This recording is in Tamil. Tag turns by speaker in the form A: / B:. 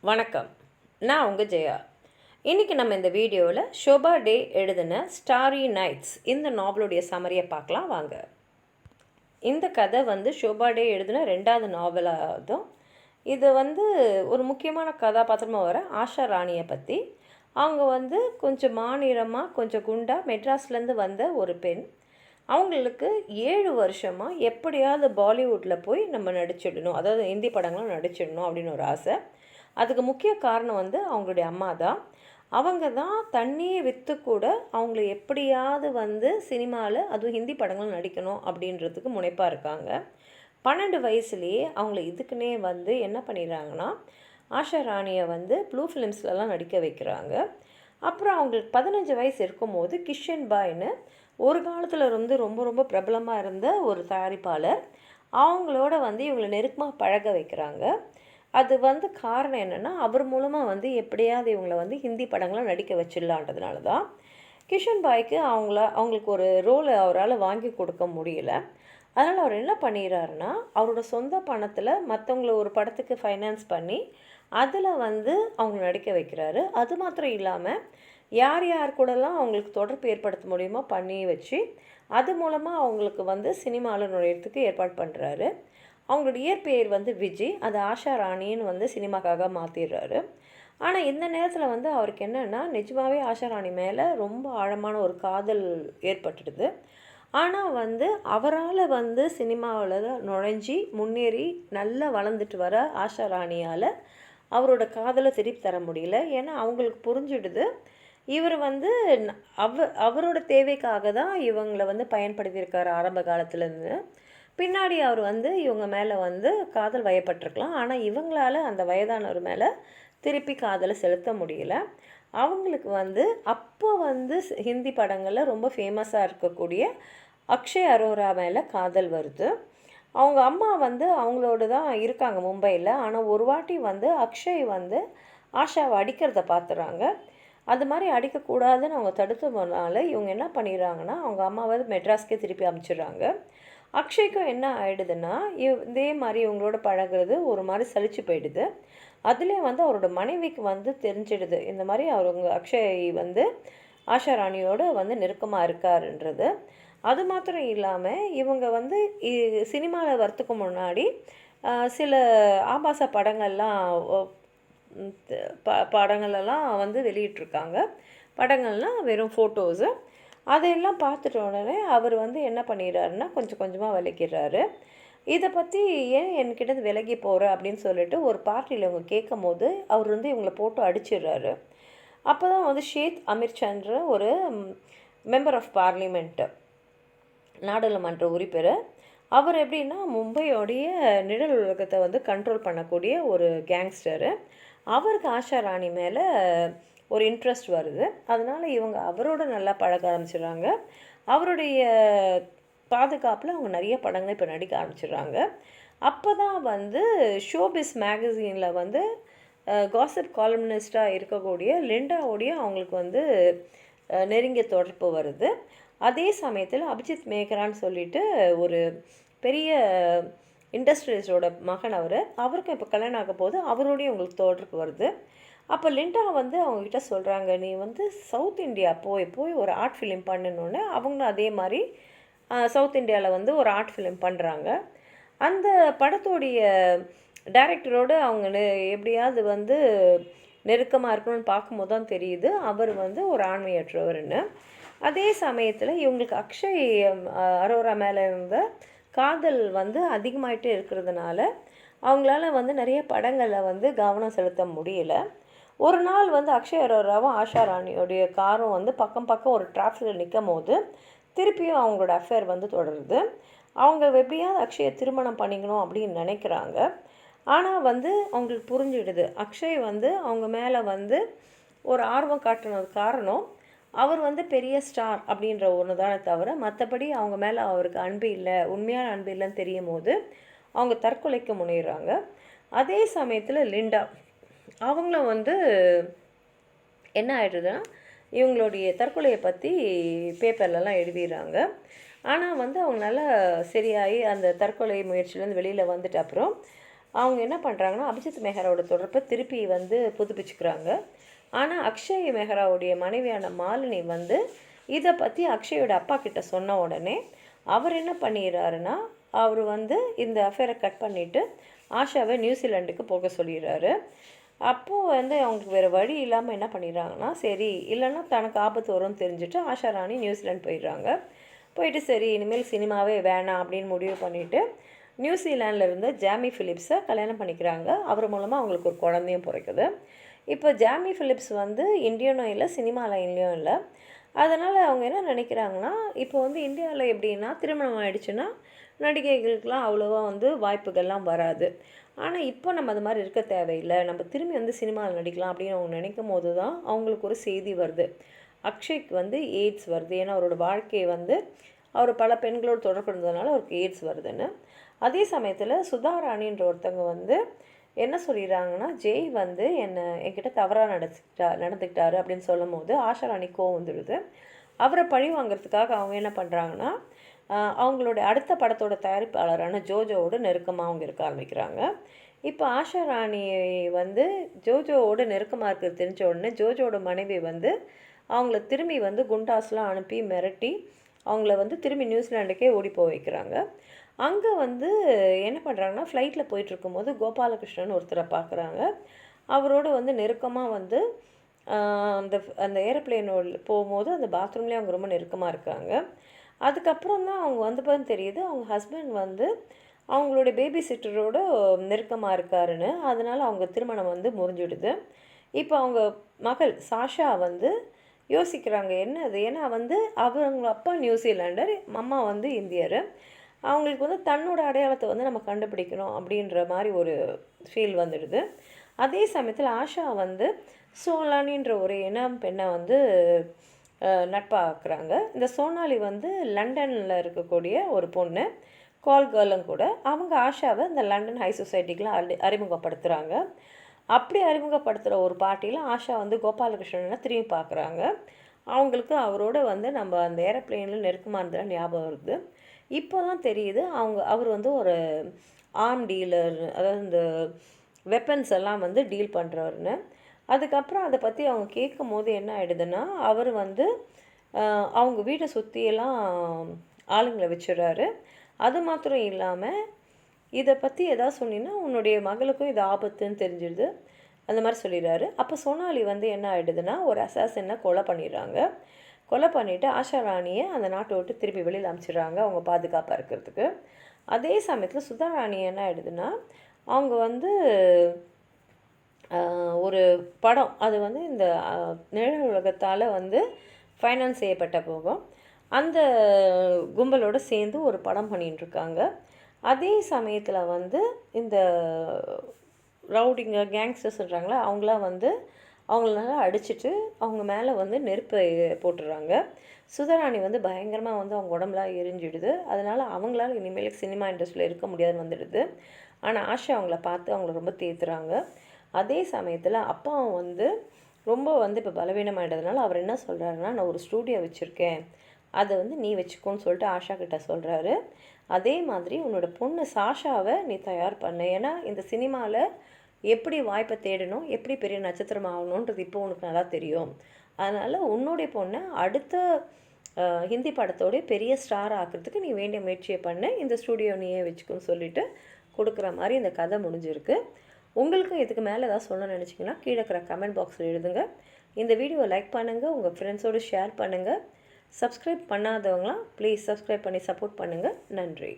A: வணக்கம். நான் உங்கள் ஜெயா. இன்றைக்கி நம்ம இந்த வீடியோவில் ஷோபா டே எழுதின ஸ்டாரி நைட்ஸ் இந்த நாவலுடைய சமரியை பார்க்கலாம் வாங்க. இந்த கதை ஷோபா டே எழுதின 2வது நாவலாகும். இது ஒரு முக்கியமான கதாபாத்திரமாக வர ஆஷா ராணியை பற்றி. அவங்க கொஞ்சம் மாநிறமாக கொஞ்சம் குண்டாக மெட்ராஸ்லேருந்து வந்த ஒரு பெண். அவங்களுக்கு 7 வருஷமாக எப்படியாவது பாலிவுட்டில் போய் நம்ம நடிச்சிடணும், அதாவது ஹிந்தி படங்களும் நடிச்சிடணும் அப்படின்னு ஒரு ஆசை. அதுக்கு முக்கிய காரணம் அவங்களுடைய அம்மா தான். அவங்க தான் தண்ணியை விற்று கூட அவங்கள எப்படியாவது சினிமாவில் அதுவும் ஹிந்தி படங்கள் நடிக்கணும் அப்படின்றதுக்கு முனைப்பாக இருக்காங்க. 12 வயசுலேயே அவங்கள இதுக்குன்னே என்ன பண்ணிடுறாங்கன்னா, ஆஷா ராணியை ப்ளூ ஃபிலிம்ஸ்லலாம் நடிக்க வைக்கிறாங்க. அப்புறம் அவங்களுக்கு 15 வயசு இருக்கும்போது கிஷன் பாய்னு ஒரு காலத்தில் ரொம்ப ரொம்ப பிரபலமாக இருந்த ஒரு தயாரிப்பாளர் அவங்களோட இவங்களை நெருக்கமாக பழக வைக்கிறாங்க. அது காரணம் என்னென்னா, அவர் மூலமாக எப்படியாவது இவங்களை ஹிந்தி படங்களாக நடிக்க வச்சிடலான்றதுனால தான். கிஷன் பாய்க்கு அவங்களுக்கு ஒரு ரோல் அவரால் வாங்கி கொடுக்க முடியல. அதனால் அவர் என்ன பண்ணிடுறாருன்னா, அவரோட சொந்த பணத்தில் மற்றவங்கள ஒரு படத்துக்கு ஃபைனான்ஸ் பண்ணி அதில் அவங்க நடிக்க வைக்கிறாரு. அது மாத்திரம் இல்லாமல் யார் யார் கூடலாம் அவங்களுக்கு தொடர்பு ஏற்படுத்த முடியுமோ பண்ணி வச்சு அது மூலமாக அவங்களுக்கு சினிமாவில் நுழையிறதுக்கு ஏற்பாடு பண்ணுறாரு. அவங்களோட இயற்பெயர் விஜய், அது ஆஷா ராணின்னு சினிமாக்காக மாற்றிடுறாரு. ஆனால் இந்த நேரத்தில் அவருக்கு என்னென்னா, நிஜமாகவே ஆஷா ராணி மேலே ரொம்ப ஆழமான ஒரு காதல் ஏற்பட்டுடுது. ஆனால் அவரால் சினிமாவில் நுழைஞ்சி முன்னேறி நல்லா வளர்ந்துட்டு வர ஆஷா ராணியால் அவரோட காதலை திருப்பி தர முடியல. ஏன்னா அவங்களுக்கு புரிஞ்சிடுது, இவர் அவரோட தேவைக்காக தான் இவங்களை பயன்படுத்தியிருக்காரு ஆரம்ப காலத்துலேருந்து. பின்னாடி அவர் இவங்க மேலே காதல் வயப்பட்டிருக்கலாம். ஆனால் இவங்களால் அந்த வயதானவர் மேலே திருப்பி காதலை செலுத்த முடியல. அவங்களுக்கு அப்போ ஹிந்தி படங்களில் ரொம்ப ஃபேமஸாக இருக்கக்கூடிய அக்ஷய் அரோரா மேலே காதல் வருது. அவங்க அம்மா அவங்களோட தான் இருக்காங்க மும்பையில். ஆனால் ஒரு வாட்டி அக்ஷய் ஆஷாவை அடிக்கிறத பார்த்துறாங்க. அது மாதிரி அடிக்கக்கூடாதுன்னு அவங்க தடுத்ததுனால இவங்க என்ன பண்ணிடுறாங்கன்னா, அவங்க அம்மாவை மெட்ராஸ்க்கே திருப்பி அனுப்பிச்சிடுறாங்க. அக்ஷய்க்கும் என்ன ஆகிடுதுன்னா, இதே மாதிரி இவங்களோட பழகிறது ஒரு மாதிரி சலிச்சு போயிடுது. அதுலேயே அவரோட மனைவிக்கு தெரிஞ்சிடுது, இந்த மாதிரி அவங்க அக்ஷய் ஆஷா ராணியோடு நெருக்கமாக இருக்காருன்றது. அது மாத்திரம் இல்லாமல் இவங்க சினிமாவில் வரத்துக்கு முன்னாடி சில ஆபாச படங்கள்லாம் படங்களெல்லாம் வெளியிட்ருக்காங்க. படங்கள்லாம் வெறும் ஃபோட்டோஸு. அதையெல்லாம் பார்த்துட்ட உடனே அவர் என்ன பண்ணிடுறாருன்னா, கொஞ்சம் கொஞ்சமாக விலகிடுறாரு. இதை பற்றி ஏன் என்கிட்ட விலகி போகிற அப்படின்னு சொல்லிட்டு ஒரு பார்ட்டியில் இவங்க கேட்கும் போது அவர் இவங்களை போட்டு அடிச்சிடுறாரு. அப்போ தான் ஷேத் அமீர்சந்திர ஒரு மெம்பர் ஆஃப் பார்லிமெண்ட்டு, நாடாளுமன்ற உறுப்பினர். அவர் எப்படின்னா, மும்பையோடைய நிழல் உலகத்தை கண்ட்ரோல் பண்ணக்கூடிய ஒரு கேங்ஸ்டரு. அவருக்கு ஆஷா ராணி மேலே ஒரு இன்ட்ரெஸ்ட் வருது. அதனால் இவங்க அவரோட நல்லா பழக ஆரம்பிச்சிடுறாங்க. அவருடைய பாதுகாப்பில் அவங்க நிறைய படங்கள் இப்போ நடிக்க ஆரம்பிச்சிடுறாங்க. அப்போ தான் ஷோபிஸ் மேகசீனில் காசிப் காலம்னிஸ்டாக இருக்கக்கூடிய லிண்டாவோடைய அவங்களுக்கு நெருங்கிய தொடர்பு வருது. அதே சமயத்தில் அபிஜித் மேகரான்னு சொல்லிட்டு ஒரு பெரிய இண்டஸ்ட்ரியலிஸ்டோட மகன் அவருக்கும் இப்போ கல்யாணம் ஆக போது அவரோடையும் உங்களுக்கு தொடர்பு வருது. அப்போ லிண்டா அவங்கக்கிட்ட சொல்கிறாங்க, நீ சவுத் இந்தியா போய் ஒரு ஆர்ட் ஃபிலிம் பண்ணணுன்னு. அவங்களும் அதே மாதிரி சவுத் இந்தியாவில் ஒரு ஆர்ட் ஃபிலிம் பண்ணுறாங்க. அந்த படத்தோடைய டைரக்டரோடு அவங்க எப்படியாவது நெருக்கமாக இருக்கணும்னு பார்க்கும்போது தான் தெரியுது அவர் ஒரு ஆண்மையற்றவர்னு. அதே சமயத்தில் இவங்களுக்கு அக்ஷய் அரோரா மேலே இருந்த காதல் அதிகமாகிட்டே இருக்கிறதுனால அவங்களால நிறைய படங்களில் கவனம் செலுத்த முடியல. ஒரு நாள் அக்ஷய் அரோராவும் ஆஷா ராணியோடைய காரும் பக்கம் பக்கம் ஒரு டிராஃபிக்கில் நிற்கும் போது திருப்பியும் அவங்களோட அஃபேர் தொடருது. அவங்க எப்படியாவது அக்ஷயை திருமணம் பண்ணிக்கணும் அப்படின்னு நினைக்கிறாங்க. ஆனால் அவங்களுக்கு புரிஞ்சிடுது, அக்ஷய் அவங்க மேலே ஒரு ஆர்வம் காட்டுனது காரணம் அவர் பெரிய ஸ்டார் அப்படின்ற ஒன்று தானே தவிர மற்றபடி அவங்க மேலே அவருக்கு அன்பு இல்லை, உண்மையான அன்பு இல்லைன்னு தெரியும் போது அவங்க தற்கொலைக்கு முனைகிறாங்க. அதே சமயத்தில் லிண்டா அவங்களும் என்ன ஆகிடுதுன்னா, இவங்களுடைய தற்கொலையை பற்றி பேப்பர்லலாம் எழுதிடுறாங்க. ஆனால் அவங்க நல்லா சரியாகி அந்த தற்கொலை முயற்சியிலேருந்து வெளியில் வந்துட்டு அப்புறம் அவங்க என்ன பண்ணுறாங்கன்னா அபிஜித் மெஹ்ராவோட தொடர்பை திருப்பி வந்து புதுப்பிச்சுக்கிறாங்க. ஆனால் அக்ஷய் மெஹ்ராவுடைய மனைவியான மாலினி வந்து இதை பற்றி அக்ஷயோட அப்பா கிட்ட சொன்ன உடனே அவர் என்ன பண்ணிடுறாருன்னா, அவர் வந்து இந்த அஃபேரை கட் பண்ணிவிட்டு ஆஷாவை நியூசிலாண்டுக்கு போக சொல்லிடுறாரு. அப்போது வந்து அவங்களுக்கு வேறு வழி இல்லாமல் என்ன பண்ணிடுறாங்கன்னா, சரி இல்லைன்னா தனக்கு ஆபத்து வரும்னு தெரிஞ்சுட்டு ஆஷா ராணி நியூசிலாந்து போயிடுறாங்க. போயிட்டு சரி இனிமேல் சினிமாவே வேணாம் அப்படின்னு முடிவு பண்ணிவிட்டு நியூசிலாண்டில் இருந்த ஜாமி ஃபிலிப்ஸை கல்யாணம் பண்ணிக்கிறாங்க. அவர் மூலமாக அவங்களுக்கு ஒரு குழந்தையும் பிறக்குது. இப்போ ஜாமி ஃபிலிப்ஸ் வந்து இந்தியனும் இல்லை, சினிமா லைன்லேயும் இல்லை. அதனால் அவங்க என்ன நினைக்கிறாங்கன்னா, இப்போ வந்து இந்தியாவில் எப்படின்னா திருமணம் ஆகிடுச்சுன்னா நடிகைகளுக்கெலாம் அவ்வளோவா வந்து வாய்ப்புகள்லாம் வராது. ஆனால் இப்போ நம்ம அது மாதிரி இருக்க தேவையில்லை, நம்ம திரும்பி வந்து சினிமாவில் நடிக்கலாம் அப்படின்னு அவங்க நினைக்கும் போது தான் அவங்களுக்கு ஒரு செய்தி வருது. அக்ஷய்க்கு வந்து எய்ட்ஸ் வருது. ஏன்னா அவரோட வாழ்க்கையை வந்து அவர் பல பெண்களோடு தொடர்பு இருந்ததுனால அவருக்கு எய்ட்ஸ் வருதுன்னு. அதே சமயத்தில் சுதாராணின்ற ஒருத்தவங்க வந்து என்ன சொல்லிடுறாங்கன்னா, ஜெய் வந்து என்கிட்ட தவறாக நடந்துக்கிட்டாரு அப்படின்னு சொல்லும் போது ஆஷா ராணி கோவம் வந்துடுது. அவரை பழி வாங்கிறதுக்காக அவங்க என்ன பண்ணுறாங்கன்னா, அவங்களோட அடுத்த படத்தோட தயாரிப்பாளரான ஜோஜோவோட நெருக்கமாக அவங்க இருக்க ஆரம்பிக்கிறாங்க. இப்போ ஆஷா ராணி வந்து ஜோஜோவோட நெருக்கமாக இருக்கிறது தெரிஞ்ச உடனே ஜோஜோட மனைவி வந்து அவங்கள திரும்பி வந்து குண்டாஸ்லாம் அனுப்பி மிரட்டி அவங்கள வந்து திரும்பி நியூசிலாண்டுக்கே ஓடி போக வைக்கிறாங்க. அங்கே வந்து என்ன பண்ணுறாங்கன்னா, ஃப்ளைட்டில் போயிட்டுருக்கும்போது கோபாலகிருஷ்ணன் ஒருத்தரை பார்க்குறாங்க. அவரோட வந்து நெருக்கமாக வந்து அந்த அந்த ஏரோப்ளேனோட போகும்போது அந்த பாத்ரூம்லேயே அவங்க ரொம்ப நெருக்கமாக இருக்காங்க. அதுக்கப்புறம் தான் அவங்க வந்தப்போது தெரியுது அவங்க ஹஸ்பண்ட் வந்து அவங்களுடைய பேபி சிட்டரோட நெருக்கமாக இருக்காருன்னு. அதனால் அவங்க திருமணம் வந்து முறிஞ்சிடுது. இப்போ அவங்க மகள் சாஷா வந்து யோசிக்கிறாங்க என்னது, ஏன்னா வந்து அவங்க அப்பா நியூசிலாண்டர், அம்மா வந்து இந்தியர். அவங்களுக்கு வந்து தன்னோட அடையாளத்தை வந்து நம்ம கண்டுபிடிக்கணும் அப்படின்ற மாதிரி ஒரு ஃபீல் வந்துடுது. அதே சமயத்தில் ஆஷா வந்து சோலானின்ற ஒரு இனம் பெண்ணை வந்து நட்பாக்குறாங்க. இந்த சோனாலி வந்து லண்டனில் இருக்கக்கூடிய ஒரு பொண்ணு, கால் கேர்லும் கூட. அவங்க ஆஷாவை இந்த லண்டன் ஹை சொசைட்டிக்கெலாம் அறிமுகப்படுத்துகிறாங்க. அப்படி அறிமுகப்படுத்துகிற ஒரு பார்ட்டியில் ஆஷா வந்து கோபாலகிருஷ்ணனை திரும்பி பார்க்குறாங்க. அவங்களுக்கு அவரோட வந்து நம்ம அந்த ஏரோப்ளேனில் நெருக்கமாக இருந்ததில் ஞாபகம் வருது. இப்போ தான் தெரியுது அவர் வந்து ஒரு ஆர்ம் டீலர், அதாவது இந்த வெப்பன்ஸ் எல்லாம் வந்து டீல் பண்ணுறவருன்னு. அதுக்கப்புறம் அதை பற்றி அவங்க கேட்கும் போது என்ன ஆகிடுதுன்னா, அவர் வந்து அவங்க வீட்டை சுற்றியெல்லாம் ஆளுங்களை வச்சுடுறாரு. அது மாத்திரம் இல்லாமல் இதை பற்றி எதாவது சொன்னீங்கன்னா உன்னுடைய மகளுக்கும் இது ஆபத்துன்னு தெரிஞ்சிடுது, அந்த மாதிரி சொல்லிடுறாரு. அப்போ சோனாலி வந்து என்ன ஆகிடுதுன்னா, ஒரு அசாசினை கொலை பண்ணிடுறாங்க. கொலை பண்ணிவிட்டு ஆஷா ராணியை அந்த நாட்டை விட்டு திருப்பி வெளியில் அனுப்பிச்சிடுறாங்க அவங்க பாதுகாப்பாக இருக்கிறதுக்கு. அதே சமயத்தில் சுதா ராணி என்ன ஆகிடுதுன்னா, அவங்க வந்து ஒரு படம், அது வந்து இந்த நிழல் உலகத்தால் வந்து ஃபைனான்ஸ் செய்யப்பட்ட போகும், அந்த கும்பலோடு சேர்ந்து ஒரு படம் பண்ணிட்டுருக்காங்க. அதே சமயத்தில் வந்து இந்த ரவுடிங்க கேங்ஸ்டர்ஸ் சொல்கிறாங்களா, அவங்களாம் வந்து அவங்கள நல்லா அடிச்சுட்டு அவங்க மேலே வந்து நெருப்பை போட்டுடுறாங்க. சுதாராணி வந்து பயங்கரமாக வந்து அவங்க உடம்புலாம் எரிஞ்சிடுது. அதனால் அவங்களால இனிமேல் சினிமா இண்டஸ்ட்ரியில் இருக்க முடியாதுன்னு வந்துடுது. ஆனால் ஆஷா அவங்கள பார்த்து அவங்கள ரொம்ப தேத்துறாங்க. அதே சமயத்தில் அப்பாவும் வந்து ரொம்ப வந்து இப்போ பலவீனமாகிட்டதுனால அவர் என்ன சொல்கிறாருன்னா, நான் ஒரு ஸ்டூடியோ வச்சுருக்கேன், அதை வந்து நீ வச்சுக்கோன்னு சொல்லிட்டு ஆஷா கிட்ட சொல்கிறாரு. அதே மாதிரி உன்னோட பொண்ணு சாஷாவை நீ தயார் பண்ணு, ஏன்னா இந்த சினிமாவில் எப்படி வாய்ப்பை தேடணும், எப்படி பெரிய நட்சத்திரம் ஆகணுன்றது இப்போ உனக்கு நல்லா தெரியும். அதனால் உன்னுடைய பொண்ணை அடுத்த ஹிந்தி படத்தோடைய பெரிய ஸ்டார் ஆக்கிறதுக்கு நீ வேண்டிய முயற்சியை பண்ணு, இந்த ஸ்டூடியோ நீயே வச்சுக்கோன்னு சொல்லிட்டு கொடுக்குற மாதிரி இந்த கதை முடிஞ்சிருக்கு. உங்களுக்கும் இதுக்கு மேலே ஏதாவது சொல்ல நினச்சிங்கன்னா கீழே இருக்கிற கமெண்ட் பாக்ஸில் எழுதுங்க. இந்த வீடியோவை லைக் பண்ணுங்கள், உங்கள் ஃப்ரெண்ட்ஸோடு ஷேர் பண்ணுங்கள். சப்ஸ்கிரைப் பண்ணாதவங்களாம் ப்ளீஸ் சப்ஸ்கிரைப் பண்ணி சப்போர்ட் பண்ணுங்கள். நன்றி.